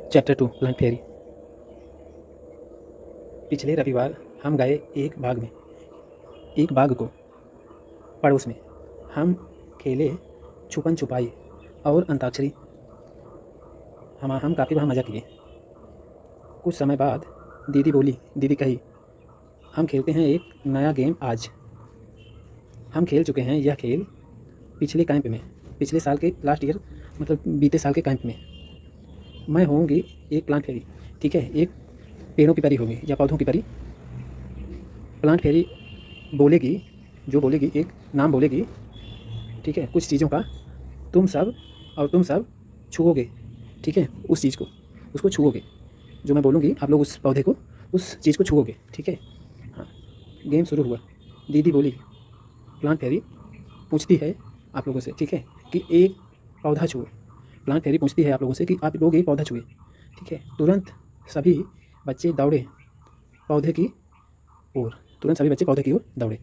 Chapter 2 plant fairy. पिछले रविवार हम गए एक बाग को पड़ोस में। हम खेले छुपन छुपाई और अंताक्षरी। हम काफ़ी वहाँ मज़ा किए। कुछ समय बाद दीदी कही, हम खेलते हैं एक नया गेम आज। हम खेल चुके हैं यह खेल पिछले कैंप में, पिछले साल के लास्ट ईयर, मतलब बीते साल के कैंप में। मैं होंगी एक प्लांट फेरी, ठीक है, एक पेड़ों की परी होगी या पौधों की परी। प्लांट फेरी बोलेगी, जो बोलेगी एक नाम बोलेगी, ठीक है, कुछ चीज़ों का। तुम सब छुओगे, ठीक है, उस चीज़ को, उसको छुओगे। जो मैं बोलूँगी आप लोग उस पौधे को, उस चीज़ को छुओगे, ठीक है। हाँ, गेम शुरू हुआ। दीदी बोली, प्लांट फेरी पूछती है आप लोगों से, ठीक है, कि एक पौधा छुओ। प्लांट फेरी पूछती है आप लोगों से कि आप लोग एक पौधा छुए, ठीक है। तुरंत सभी बच्चे दौड़े पौधे की ओर, दौड़े।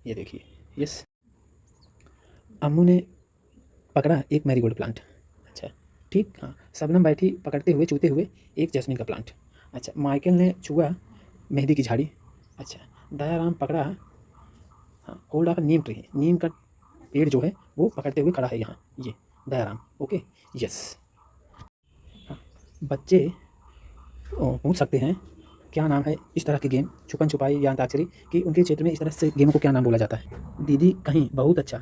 ये देखिए, यस। अम्मू ने पकड़ा एक मैरीगोल्ड प्लांट। अच्छा, ठीक, हाँ। शबनम बैठी पकड़ते हुए, छूते हुए एक जैस्मिन का प्लांट। अच्छा, माइकल ने छुआ मेहंदी की झाड़ी। अच्छा, दयाराम पकड़ा, हाँ, होल्ड ऑफ नीम ट्री। नीम का पेड़ जो है वो पकड़ते हुए खड़ा है यहाँ, ये दयाराम। Okay, yes. हाँ, बच्चे पूछ सकते हैं क्या नाम है इस तरह के गेम, छुपन छुपाई या अंताक्षरी, कि उनके क्षेत्र में इस तरह से गेमों को क्या नाम बोला जाता है। दीदी कहीं, बहुत अच्छा,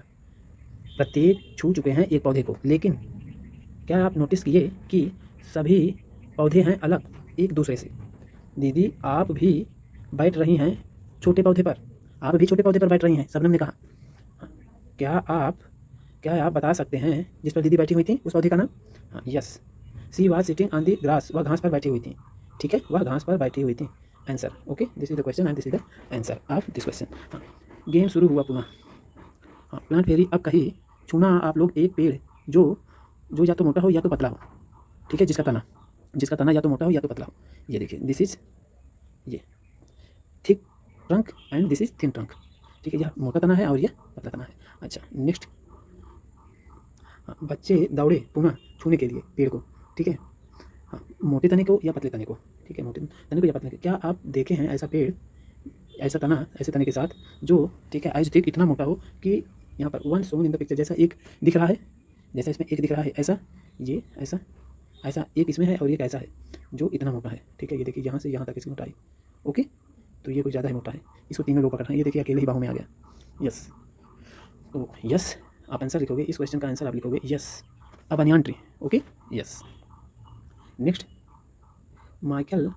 प्रत्येक छू चुके हैं एक पौधे को, लेकिन क्या आप नोटिस किए कि सभी पौधे हैं अलग एक दूसरे से। दीदी आप भी बैठ रही हैं छोटे पौधे पर, आप भी छोटे पौधे पर बैठ रही हैं, शबनम ने कहा। हाँ, क्या आप बता सकते हैं जिस पर दीदी बैठी हुई थी उस पौधे का नाम। हाँ, yes, she was sitting on the grass, वह घास पर बैठी हुई थी, ठीक है, वह घास पर बैठी हुई थी। Answer, okay, this is the question and this is the answer of this question. हाँ, गेम शुरू हुआ पुनः। हाँ, प्लांट फेरी अब कही, छूना आप लोग एक पेड़ जो जो या तो मोटा हो या तो पतला हो, ठीक है, जिसका तना या तो मोटा हो या तो पतला हो। ये देखिए, दिस इज ये thick trunk and this is thin trunk, ठीक है, यह मोटा तना है और यह पतला तना है। अच्छा, नेक्स्ट। हाँ, बच्चे दौड़े पुनः छूने के लिए पेड़ को, ठीक है। हाँ, मोटे तने को या पतले तने को, ठीक है, मोटे तने को या पतले। क्या आप देखे हैं ऐसा पेड़, ऐसा तना, ऐसे तने के साथ जो, ठीक है, एज थिक, इतना मोटा हो कि यहाँ पर one shown in the picture, जैसा एक दिख रहा है, जैसा इसमें एक दिख रहा है, ऐसा ये ऐसा ऐसा एक इसमें है और एक ऐसा है जो इतना मोटा है, ठीक है। ये देखिए, यहाँ से यहाँ तक इसकी मोटाई, ओके। तो ये कुछ ज़्यादा ही मोटा है, इसको तीनों लोग पकड़ रहे हैं। ये देखिए, अकेले ही बाहों में आ गया, यस। तो यस, आप आंसर लिखोगे, इस क्वेश्चन का आंसर आप लिखोगे yes, a banyan tree, okay, yes. Next. Michael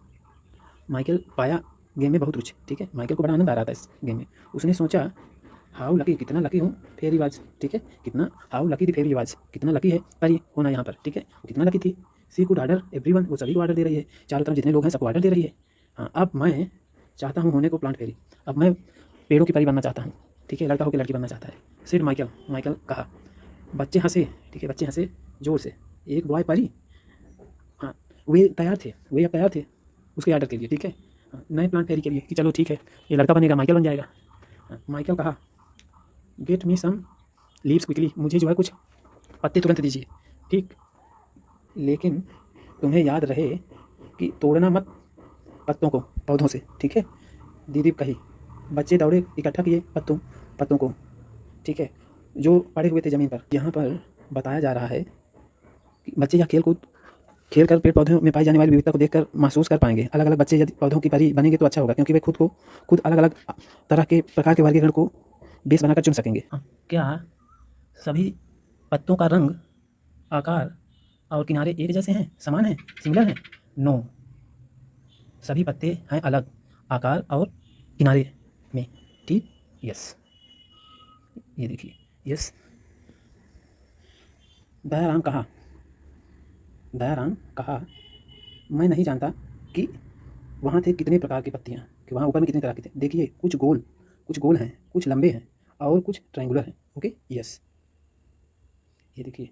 Michael पाया गेम में बहुत रुचि, ठीक है, माइकल को बड़ा आनंद आ रहा था इस गेम में। उसने सोचा, हाउ लकी, कितना लकी हूँ फेरी वाज, ठीक है, कितना, how lucky the fairy was, कितना लकी है परी होना यहाँ पर, ठीक है, वो कितना लकी थी। सी कुड ऑर्डर एवरीवन, वो सभी को ऑर्डर दे रही है, चारों तरफ जितने लोग हैं सबको ऑर्डर दे रही है। हाँ, अब मैं चाहता हूँ होने को प्लांट फेरी, अब मैं पेड़ों की परी बनना चाहता हूँ, ठीक है, लड़का होकर लड़की बनना चाहता है। सिड माइकल कहा। बच्चे हंसे, ठीक है, बच्चे हंसे जोर से। एक बॉय परी, हाँ, वे अब तैयार थे उसके ऑर्डर के लिए, ठीक है, हाँ, नए प्लांट फेरी के लिए, कि चलो ठीक है, ये लड़का बनेगा, माइकल बन जाएगा। हाँ, माइकल कहा, get me some leaves quickly, मुझे जो है कुछ पत्ते तुरंत दीजिए, ठीक, लेकिन तुम्हें याद रहे कि तोड़ना मत पत्तों को पौधों से, ठीक है, दीदी कही। बच्चे दौड़े, इकट्ठा किए पत्तों को, ठीक है, जो पड़े हुए थे ज़मीन पर। यहाँ पर बताया जा रहा है कि बच्चे यह खेल कर पेड़ पौधों में पाई जाने वाली विविधता को देखकर महसूस कर पाएंगे। अलग अलग बच्चे यदि पौधों की परी बनेंगे तो अच्छा होगा, क्योंकि वे खुद अलग अलग तरह के प्रकार के वर्गीकरण को बेस बनाकर चुन सकेंगे। क्या सभी पत्तों का रंग, आकार और किनारे एक जैसे हैं, समान हैं, सिमिलर हैं? नो, सभी पत्ते हैं अलग आकार और किनारे में, ठीक, यस। ये देखिए, यस। दयाराम कहा दयाराम कहा, मैं नहीं जानता कि वहाँ थे कितने प्रकार की पत्तियाँ, कि वहाँ ऊपर में कितने तरह की थी। देखिए, कुछ गोल हैं, कुछ लंबे हैं और कुछ ट्रायंगुलर हैं, ओके, यस। ये देखिए,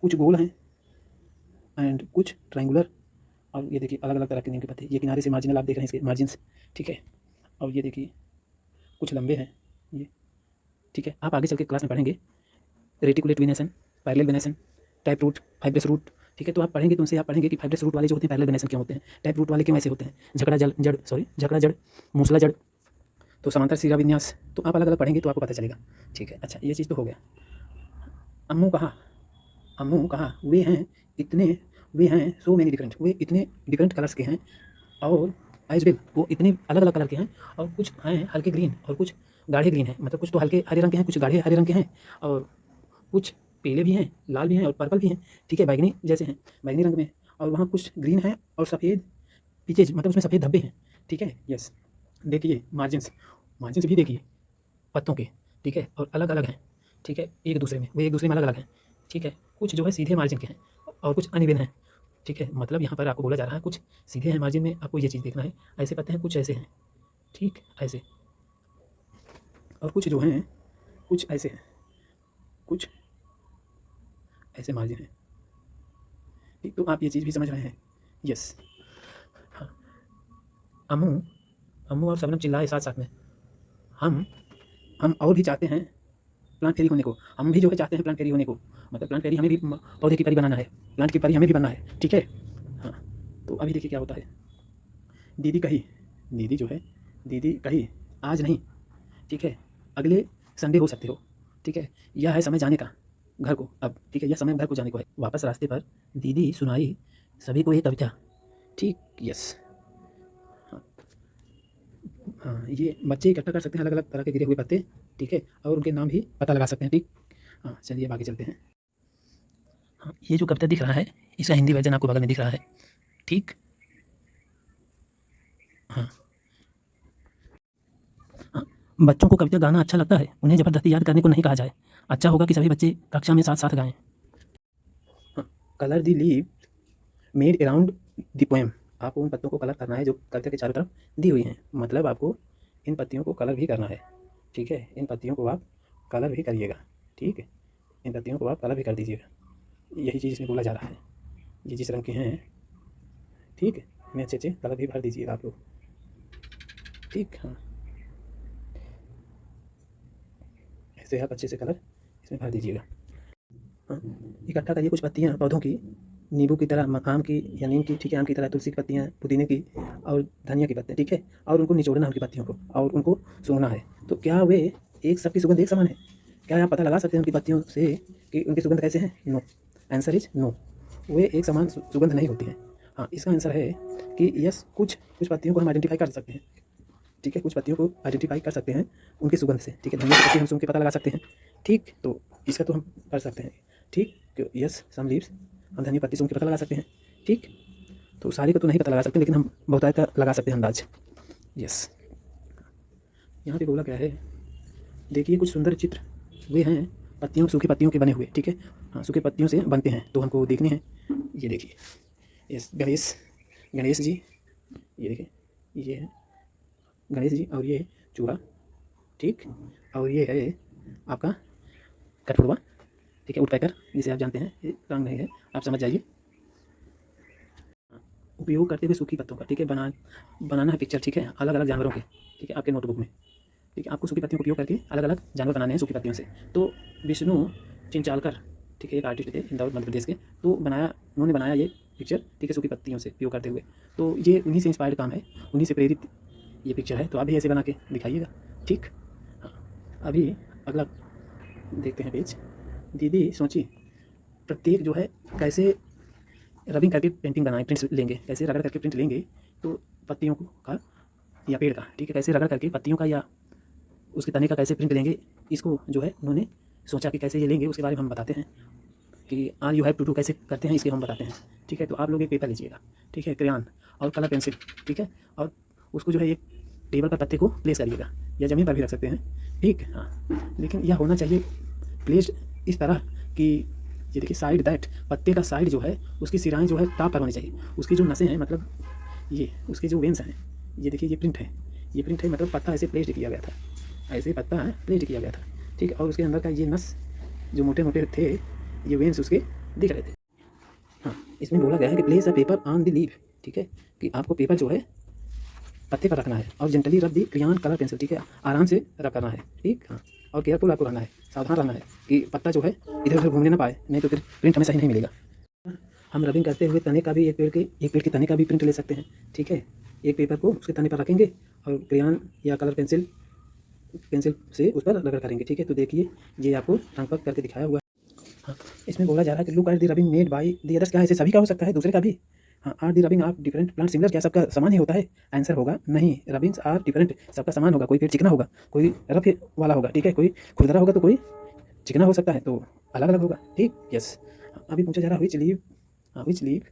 कुछ गोल हैं एंड कुछ ट्रायंगुलर, और ये देखिए अलग अलग तरह के नीम के पत्ते। ये किनारे से मार्जिनल आप देख रहे हैं, इसके मार्जिन, ठीक है, और ये देखिए कुछ लंबे हैं ये, ठीक है। आप आगे चल के क्लास में पढ़ेंगे reticulate venation, parallel venation, type root, fibrous root, ठीक है। तो आप पढ़ेंगे तो उनसे आप पढ़ेंगे कि फाइब्रस रूट वाले जो होते हैं पैरेलल वेनेशन क्यों होते हैं, टैप रूट वाले क्यों ऐसे होते हैं, झकड़ा जड़, मूसला जड़, तो समांतर शिरा विन्यास, तो आप अलग अलग पढ़ेंगे तो आपको पता चलेगा। ठीक है, अच्छा ये चीज़ तो हो गया। अम्मू कहा वे हैं सो मेनी डिफरेंट, वे इतने डिफरेंट कलर्स के हैं, और एज वेल वो इतने अलग अलग कलर के हैं, और कुछ हैं हल्के ग्रीन और कुछ गाढ़े ग्रीन हैं, मतलब कुछ तो हल्के हरे रंग के हैं, कुछ गाढ़े हरे रंग के हैं, और कुछ पीले भी हैं, लाल भी हैं और पर्पल भी हैं। ठीक है, बैगनी जैसे हैं, बैगनी रंग में, और वहाँ कुछ ग्रीन है और सफ़ेद पीछे, मतलब उसमें सफ़ेद धब्बे हैं। ठीक है, यस। देखिए मार्जिन्स भी देखिए पत्तों के, ठीक है, और अलग अलग हैं। ठीक है, एक दूसरे में अलग अलग हैं। ठीक है, कुछ जो है सीधे मार्जिन के हैं और कुछ अनइवन हैं। ठीक है, मतलब यहाँ पर आपको बोला जा रहा है कुछ सीधे हैं मार्जिन में, आपको ये चीज़ देखना है, ऐसे पत्ते हैं, कुछ ऐसे हैं, ठीक ऐसे, और कुछ जो हैं कुछ ऐसे हैं, कुछ ऐसे मार्जिन हैं। ठीक, तो आप ये चीज़ भी समझ रहे हैं। यस, हाँ। अम्मू और शबनम चिल्लाए साथ साथ में, हम और भी चाहते हैं प्लांट फेरी होने को, हम भी जो है चाहते हैं प्लांट फेरी होने को, मतलब प्लांट फेरी हमें भी पौधे की परी बनाना है, प्लांट की परी हमें भी बनना है। ठीक है, हाँ। तो अभी देखिए क्या होता है। दीदी कही आज नहीं, ठीक है, अगले संडे हो सकते हो। ठीक है, यह है समय जाने का घर को अब। ठीक है, यह समय घर को जाने को है। वापस रास्ते पर दीदी सुनाई सभी को एक कविता। ठीक, यस, हाँ, ये बच्चे इकट्ठा कर सकते हैं अलग अलग तरह के गिरे हुए पत्ते। ठीक है, और उनके नाम भी पता लगा सकते हैं। ठीक, हाँ, चलिए अब आगे चलते हैं। हाँ, ये जो कविता दिख रहा है इसका हिंदी वर्जन आपको बगल में दिख रहा है। ठीक, हाँ, हाँ, बच्चों को कविता गाना अच्छा लगता है, उन्हें ज़बरदस्ती याद करने को नहीं कहा जाए। अच्छा होगा कि सभी बच्चे कक्षा में साथ साथ गाएं। हाँ, colour the leave made around the poem, आपको उन पत्तों को कलर करना है जो कविता के चारों तरफ दी हुई हैं, मतलब आपको इन पत्तियों को कलर भी करना है। ठीक है, इन पत्तियों को आप कलर भी करिएगा। ठीक है, इन पत्तियों को आप कलर भी कर दीजिएगा, यही चीज़ इसमें बोला जा रहा है। ये जिस रंग के हैं, ठीक है, इन्हें अच्छे अच्छे कलर भी भर दीजिएगा आप लोग। ठीक, हाँ, ऐसे आप अच्छे से कलर इसमें भर दीजिएगा। हाँ, इकट्ठा करिए कुछ पत्तियाँ पौधों की, नींबू की तरह, आम की या नीम की, ठीक है, आम की तरह, तुलसी की पत्तियाँ, पुदीने की और धनिया की पत्ते। ठीक है, और उनको निचोड़ना है उनकी पत्तियों को और उनको सूंघना है। तो क्या वे एक सबकी सुगंध एक समान है? क्या आप पता लगा सकते हैं उनकी पत्तियों से कि उनकी सुगंध कैसे है? नो, आंसर इज नो, वे एक समान सुगंध नहीं होती है। हाँ, इसका आंसर है कि यस, कुछ पत्तियों को हम आइडेंटिफाई कर सकते हैं। ठीक है, कुछ पत्तियों को आइडेंटिफाई कर सकते हैं उनकी सुगंध से। ठीक है, धनिया की पत्ती हम सूंघ के पता लगा सकते हैं। ठीक, तो इसका तो हम कर सकते हैं। ठीक, यस, सम लीव्स, हम धनिया पत्ती सूंघ के पता लगा सकते हैं। ठीक, तो सारी का तो नहीं पता लगा सकते, लेकिन हम बहुतायत का लगा सकते हैं अंदाज। यस, यहाँ पे बोला क्या है, देखिए कुछ सुंदर चित्र वे हैं पत्तियों, सूखी पत्तियों के बने हुए। ठीक है, हाँ, सूखी पत्तियों से बनते हैं, तो हमको देखने हैं। ये देखिए, यस, गणेश जी, ये देखिए, ये है गणेश जी, और ये चूहा। ठीक, और ये है आपका कठफोड़वा। ठीक है, वुडपेकर जिसे आप जानते हैं, ये रंग नहीं है, आप समझ जाइए। उपयोग करते हुए सूखी पत्तों का, ठीक है, बनाना है पिक्चर। ठीक है, अलग अलग जानवरों के, ठीक है, आपके नोटबुक में। ठीक है, आपको सूखी पत्तियों का उपयोग करके अलग अलग जानवर बनाने हैं सूखी पत्तियों से। तो विष्णु चिंचालकर, ठीक है, एक आर्टिस्ट थे इंदौर मध्य प्रदेश के, तो उन्होंने बनाया ये पिक्चर, ठीक है, सूखी पत्तियों से उपयोग करते हुए। तो ये उन्हीं से इंस्पायर्ड काम है, उन्हीं से प्रेरित ये पिक्चर है। तो आप भी ऐसे बना के दिखाइएगा। ठीक, हाँ, अभी अगला देखते हैं पेज। दीदी सोची प्रत्येक जो है कैसे रबिंग करके पेंटिंग बनाएं, प्रिंट्स लेंगे, कैसे रगड़ करके प्रिंट लेंगे, तो पत्तियों का या पेड़ का, ठीक है, कैसे रगड़ करके पत्तियों का या उसके तने का कैसे प्रिंट लेंगे, इसको जो है उन्होंने सोचा कि कैसे ये लेंगे, उसके बारे में हम बताते हैं कि are you have to do कैसे करते हैं, इसके हम बताते हैं। ठीक है, तो आप लोग एक पेपर लीजिएगा, ठीक है, क्रेयॉन और कलर पेंसिल, ठीक है, और उसको जो है एक टेबल पर पत्ते को प्लेस करिएगा, या ज़मीन पर भी रख सकते हैं। ठीक, हाँ, लेकिन यह होना चाहिए प्लेस्ड इस तरह कि ये देखिए साइड दैट, पत्ते का साइड जो है उसकी सिराएं जो है टॉप पर होनी चाहिए, उसकी जो नसें हैं, मतलब ये उसके जो वेंस हैं, ये देखिए, ये प्रिंट है, मतलब पत्ता ऐसे प्लेस्ड किया गया था, ऐसे पत्ता प्लेस्ड किया गया था। ठीक है, और उसके अंदर का ये नस जो मोटे मोटे थे, ये वेंस उसके दिख रहे थे। हाँ, इसमें बोला गया है कि place a paper on the leaf, ठीक है, कि आपको पेपर जो है पत्ते पर रखना है, और जेंटली रब दी क्रेयॉन कलर पेंसिल, ठीक है, आराम से रब करना है। ठीक, हाँ, और केयरफुल आपको रहना है, सावधान रहना है कि पत्ता जो है इधर उधर घूमने ना पाए, नहीं तो फिर प्रिंट हमें सही नहीं मिलेगा। हम रबिंग करते हुए तने का भी एक पेड़ के तने का भी प्रिंट ले सकते हैं। ठीक है, एक पेपर को उसके तने पर रखेंगे और क्रेयॉन या कलर पेंसिल से उस पर रगड़ करेंगे। ठीक है, तो देखिए ये आपको रंग पर करके दिखाया हुआ है। हाँ, इसमें बोला जा रहा है कि look at the rubbing made by the others. क्या है, इसे सभी का हो सकता है, दूसरे का भी। हाँ, are the rubbing off different plant similar. क्या सबका समान ही होता है? आंसर होगा नहीं, रबिंग्स आर डिफरेंट। सबका समान होगा, कोई पेड़ चिकना होगा, कोई रफ वाला होगा। ठीक है, कोई खुरदरा होगा तो कोई चिकना हो सकता है, तो अलग अलग होगा। ठीक, यस। अभी पूछा जा रहा विच लीव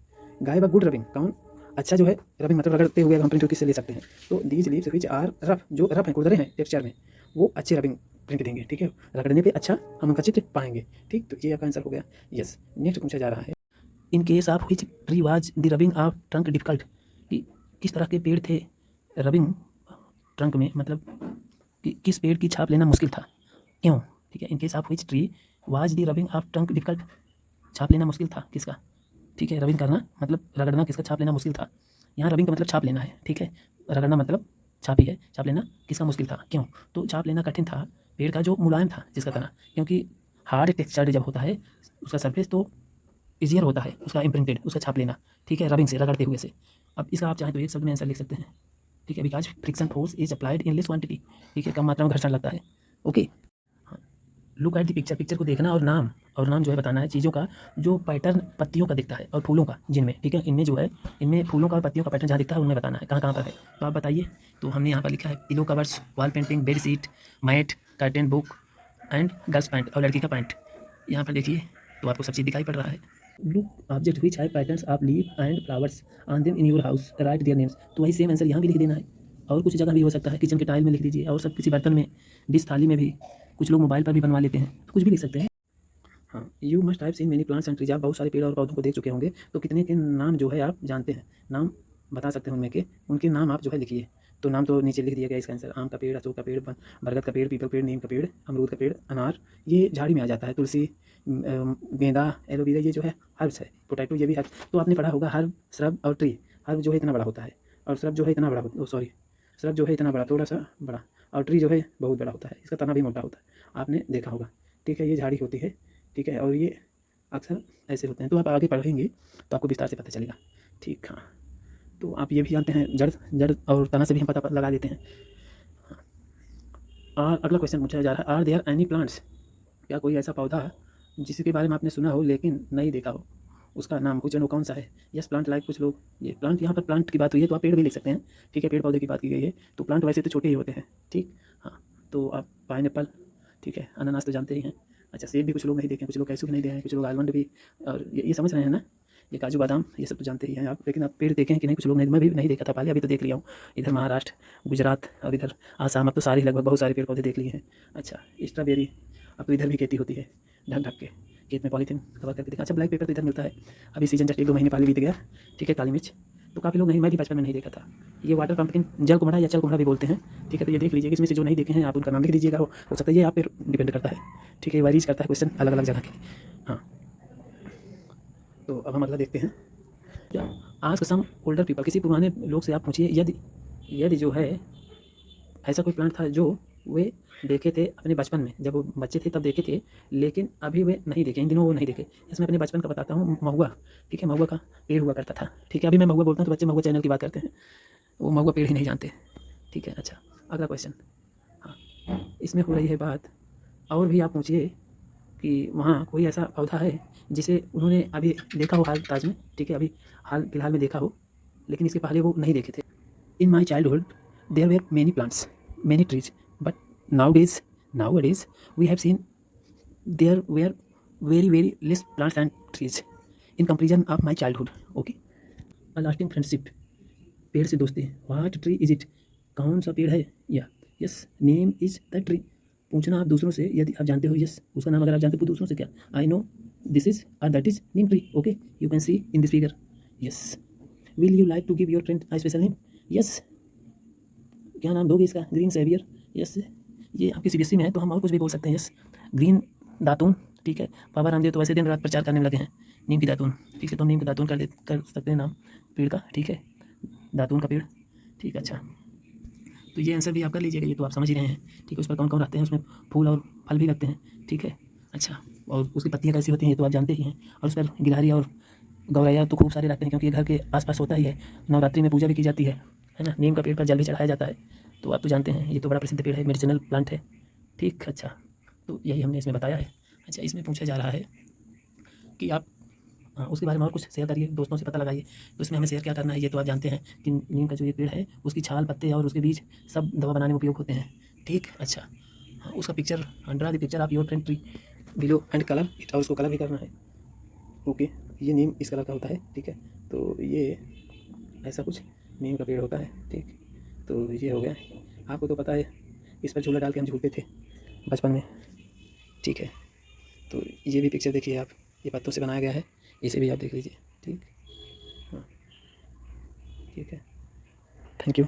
गाय व गुड रबिंग। कौन अच्छा जो है रबिंग मतलब रगड़ते हुए हम प्रिंट किससे ले सकते हैं? तो these leaves which are rough, जो रफ है, खुरदरे हैं टेक्सचर में, वो अच्छे रबिंग प्रिंट देंगे। ठीक है, रगड़ने पे अच्छा हम उनका चित्र पाएंगे। ठीक, तो ये आपका आंसर हो गया। यस, नेक्स्ट पूछा जा रहा है in case of which tree was the rubbing of trunk difficult. कि किस तरह के पेड़ थे रबिंग ट्रंक में, मतलब कि किस पेड़ की छाप लेना मुश्किल था, क्यों? ठीक है, in case of which tree was the rubbing of trunk difficult. छाप लेना मुश्किल था किसका? ठीक है, रबिंग करना मतलब रगड़ना किसका छाप लेना मुश्किल था। यहाँ रबिंग का मतलब छाप लेना है। ठीक है, रगड़ना मतलब छाप ही है। छाप लेना किसका मुश्किल था, क्यों? तो छाप लेना कठिन था पेड़ का जो मुलायम था, जिसका तना, क्योंकि हार्ड टेक्सचर्ड जब होता है उसका सरफेस, तो ईजियर होता है उसका इम्प्रिंटेड, उसका छाप लेना। ठीक है, रबिंग से, रगड़ते हुए से। अब इसका आप चाहें तो एक शब्द में आंसर लिख सकते हैं। ठीक है, because friction force is applied in less quantity. ठीक है, कम मात्रा में घर्षण लगता है। Okay, look at the picture. Picture को देखना और नाम जो है बताना है चीज़ों का, जो पैटर्न पत्तियों का दिखता है और फूलों का जिनमें। ठीक है, इनमें जो है, इनमें फूलों का और पत्तियों का पैटर्न जहाँ दिखता है उनमें बताना है कहाँ कहाँ पर है। तो आप बताइए। तो हमने यहाँ पर लिखा है pillow covers, wall painting, bed sheet, mat, curtain, book and girls pant, और लड़की का पैंट। यहाँ पर देखिए तो आपको सब चीज़ दिखाई पड़ रहा है। Look object which have patterns of leaf and flowers on them in your house, right their names. तो वही सेम आंसर यहाँ भी लिख देना है, और कुछ जगह भी हो सकता है, किचन के टाइल में लिख दीजिए, और सब किसी बर्तन में, डिश थाली में भी, कुछ लोग मोबाइल पर भी बनवा लेते हैं, तो कुछ भी लिख सकते हैं। हाँ, you must have seen many plants and trees. आप बहुत सारे पेड़ और पौधों को देख चुके होंगे, तो कितने के नाम जो है आप जानते हैं, नाम बता सकते हैं उनमें के, उनके नाम आप जो है लिखिए। तो नाम तो नीचे लिख दिया गया इसका आंसर। आम का पेड़, अशोक का पेड़, बरगद का पेड़, पीपल पेड़, नीम का पेड़, अमरूद का पेड़, अनार, ये झाड़ी में आ जाता है। तुलसी, गेंदा, एलोवेरा, ये जो है हर्ब्स है। पोटैटो, ये भी हर्ब। तो आपने पढ़ा होगा हर्ब, श्रब और ट्री। हर्ब जो है इतना बड़ा होता है, और श्रब जो है इतना बड़ा होता, सॉरी, श्रब जो है इतना बड़ा, थोड़ा सा बड़ा, और ट्री जो है बहुत बड़ा होता है, इसका तना भी मोटा होता है, आपने देखा होगा। ठीक है, ये झाड़ी होती है। ठीक है, और ये अक्सर ऐसे होते हैं। तो आप आगे पढ़ेंगे तो आपको विस्तार से पता चलेगा। ठीक, हाँ, तो आप ये भी जानते हैं जड़ और तना से भी हम पता लगा देते हैं। हाँ, और अगला क्वेश्चन पूछा जा रहा है, आर देयर एनी प्लांट्स। क्या कोई ऐसा पौधा जिसके बारे में आपने सुना हो लेकिन नहीं देखा हो, उसका नाम पूछे वो कौन सा है? यस प्लांट, लाइक कुछ लोग, ये प्लांट, यहाँ पर प्लांट की बात हुई है तो आप पेड़ भी लिख सकते हैं। ठीक है, पेड़ पौधे की बात की गई है, तो प्लांट वैसे तो छोटे ही होते हैं। ठीक, हाँ, तो आप पाइनएप्पल, ठीक है, अनानास तो जानते ही हैं। अच्छा, सेब भी कुछ लोग नहीं देखे, कुछ लोग कैसे भी नहीं देखे हैं, कुछ लोग आलमंड भी, और ये समझ रहे हैं ना, ये काजू बादाम, ये सब तो जानते ही हैं आप। लेकिन आप पेड़ देखे हैं कि नहीं, कुछ लोग नहीं, मैं भी नहीं देखा था पहले, अभी तो देख लिया हूँ। इधर महाराष्ट्र, गुजरात और इधर आसाम, अब तो सारे लगभग बहुत सारे पेड़ पौधे देख लिए हैं। अच्छा, स्ट्रॉबेरी, अब तो इधर भी खेती होती है, ढक ढक के खेत में पॉलीथीन कवर करके देखा। अच्छा, ब्लैक पेपर तो इधर मिलता है, अभी सीजन जस्ट 1-2 महीने पहले बीत गया। ठीक है, काली मिर्च तो काफ़ी लोग नहीं, मैं भी बचपन में नहीं देखा था। ये वाटर पंपकिन, जल कुम्हड़ा या चल कुम्हड़ा भी बोलते हैं। ठीक है, तो ये देख लीजिए, इसमें से जो नहीं देखे हैं आप उनका नाम लिख दीजिएगा। हो सकता है ये आप पे डिपेंड करता है। ठीक है, वाइज करता है क्वेश्चन अलग अलग जगह के। हाँ, तो अब हम अगला देखते हैं। आस्क सम ओल्डर पीपल, किसी पुराने लोग से आप पूछिए, यदि जो है ऐसा कोई प्लांट था जो वे देखे थे अपने बचपन में, जब वो बच्चे थे तब देखे थे, लेकिन अभी वे नहीं देखे, इन दिनों वो नहीं देखे। इसमें अपने बचपन का बताता हूँ, महुआ। ठीक है, महुआ का पेड़ हुआ करता था। ठीक है, अभी मैं महुआ बोलता हूँ तो बच्चे महुआ चैनल की बात करते हैं, वो महुआ पेड़ ही नहीं जानते। ठीक है, अच्छा, अगला क्वेश्चन। हाँ, इसमें हो रही है बात, और भी आप पूछिए कि वहाँ कोई ऐसा पौधा है जिसे उन्होंने अभी देखा हो हाल ताज में। ठीक है, अभी हाल फिलहाल में देखा हो, लेकिन इसके पहले वो नहीं देखे थे। In my childhood there were many plants, many trees, but nowadays we have seen there were very less plants and trees in comparison of my childhood. Okay, a lasting friendship, पेड़ से दोस्ती। व्हाट ट्री इज इट, कौन सा पेड़ है? या yes, name is the tree. पूछना आप दूसरों से, यदि आप जानते हो यस उसका नाम, अगर आप जानते हो दूसरों से क्या, आई नो दिस इज और that is neem tree. Okay, you can see in this figure. Yes, will you like to give your friend a special name? Yes, क्या नाम दोगे इसका? Green saviour. यस, ये आपकी सीबीएसई में है तो हम और कुछ भी बोल सकते हैं। यस, ग्रीन दातून। ठीक है, बाबा रामदेव तो वैसे दिन रात प्रचार करने में लगे हैं, नीम की दातून। ठीक है, तो नीम की दातून कर सकते हैं नाम पेड़ का। ठीक है, दातून का पेड़। ठीक है, अच्छा, तो ये आंसर भी आप कर लीजिएगा, ये तो आप समझ ही रहे हैं। ठीक है, उस पर कौन कौन रहते हैं, उसमें फूल और फल भी लगते हैं। ठीक है, अच्छा, और उसकी पत्तियाँ कैसी होती हैं ये तो आप जानते ही हैं, और उस पर गिलहरी और गौरैया तो खूब सारे रखते हैं, क्योंकि ये घर के आसपास होता ही है। नवरात्रि में पूजा भी की जाती है ना। नीम का पेड़ पर जल भी चढ़ाया जाता है, तो आप तो जानते हैं ये तो बड़ा प्रसिद्ध पेड़ है, मेडिसिनल प्लांट है। ठीक, अच्छा, तो यही हमने इसमें बताया है। अच्छा, इसमें पूछा जा रहा है कि आप उसके बारे में और कुछ शेयर करिए, दोस्तों से पता लगाइए। तो इसमें हमें शेयर क्या करना है, ये तो आप जानते हैं कि नीम का जो ये पेड़ है उसकी छाल, पत्ते और उसके बीज सब दवा बनाने में उपयोग होते हैं। ठीक, अच्छा, हाँ, उसका picture draw the picture of your friend tree below and colour it, और उसको कलर भी करना है। ओके, ये नीम इस कलर का होता है। ठीक है, तो ये ऐसा कुछ नीम का पेड़ होता है। ठीक, तो ये हो गया। आपको तो पता है, इस पर झूला डाल के हम झूलते थे बचपन में। ठीक है, तो ये भी पिक्चर देखिए आप, ये पत्तों से बनाया गया है, इसे भी आप देख लीजिए। ठीक, हाँ, ठीक है, थैंक यू।